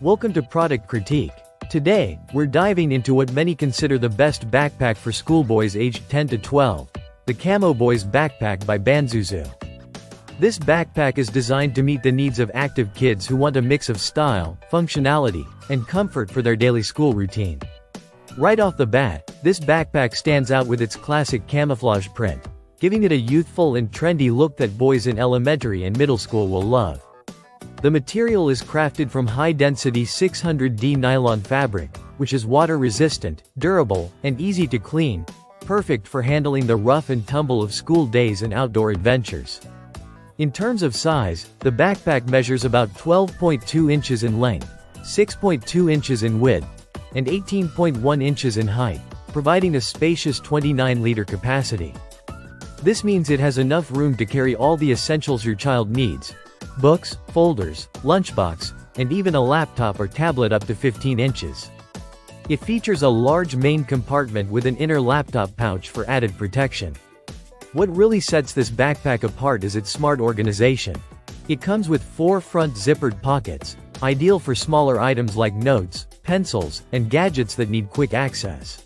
Welcome to Product Critique. Today, we're diving into what many consider the best backpack for schoolboys aged 10 to 12, the Camo Boys Backpack by Bansusu. This backpack is designed to meet the needs of active kids who want a mix of style, functionality, and comfort for their daily school routine. Right off the bat, this backpack stands out with its classic camouflage print, giving it a youthful and trendy look that boys in elementary and middle school will love. The material is crafted from high-density 600D nylon fabric, which is water-resistant, durable, and easy to clean, perfect for handling the rough and tumble of school days and outdoor adventures. In terms of size, the backpack measures about 12.2 inches in length, 6.2 inches in width, and 18.1 inches in height, providing a spacious 29-liter capacity. This means it has enough room to carry all the essentials your child needs: books, folders, lunchbox, and even a laptop or tablet up to 15 inches. It features a large main compartment with an inner laptop pouch for added protection. What really sets this backpack apart is its smart organization. It comes with 4 front zippered pockets, ideal for smaller items like notes, pencils, and gadgets that need quick access.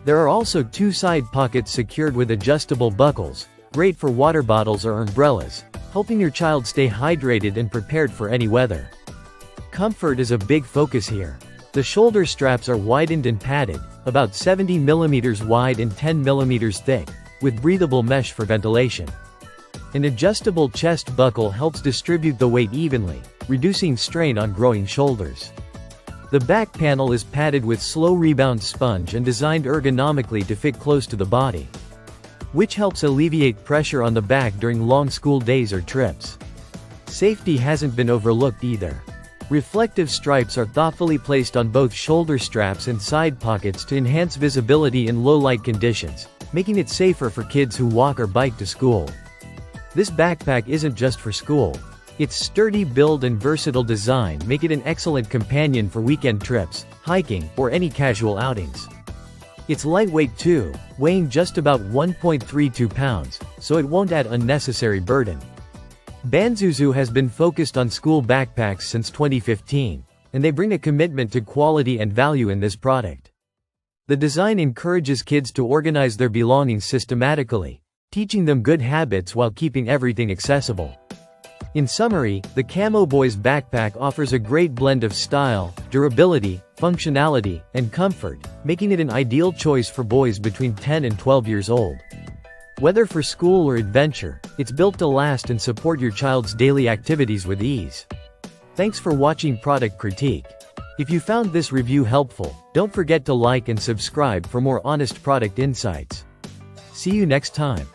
There are also 2 side pockets secured with adjustable buckles, great for water bottles or umbrellas, helping your child stay hydrated and prepared for any weather. Comfort is a big focus here. The shoulder straps are widened and padded, about 70 mm wide and 10 mm thick, with breathable mesh for ventilation. An adjustable chest buckle helps distribute the weight evenly, reducing strain on growing shoulders. The back panel is padded with slow rebound sponge and designed ergonomically to fit close to the body, which helps alleviate pressure on the back during long school days or trips. Safety hasn't been overlooked either. Reflective stripes are thoughtfully placed on both shoulder straps and side pockets to enhance visibility in low-light conditions, making it safer for kids who walk or bike to school. This backpack isn't just for school. Its sturdy build and versatile design make it an excellent companion for weekend trips, hiking, or any casual outings. It's lightweight too, weighing just about 1.32 pounds, so it won't add unnecessary burden. Bansusu has been focused on school backpacks since 2015, and they bring a commitment to quality and value in this product. The design encourages kids to organize their belongings systematically, teaching them good habits while keeping everything accessible. In summary, the Camo Boys backpack offers a great blend of style, durability, functionality, and comfort, making it an ideal choice for boys between 10 and 12 years old. Whether for school or adventure, it's built to last and support your child's daily activities with ease. Thanks for watching Product Critique. If you found this review helpful, don't forget to like and subscribe for more honest product insights. See you next time.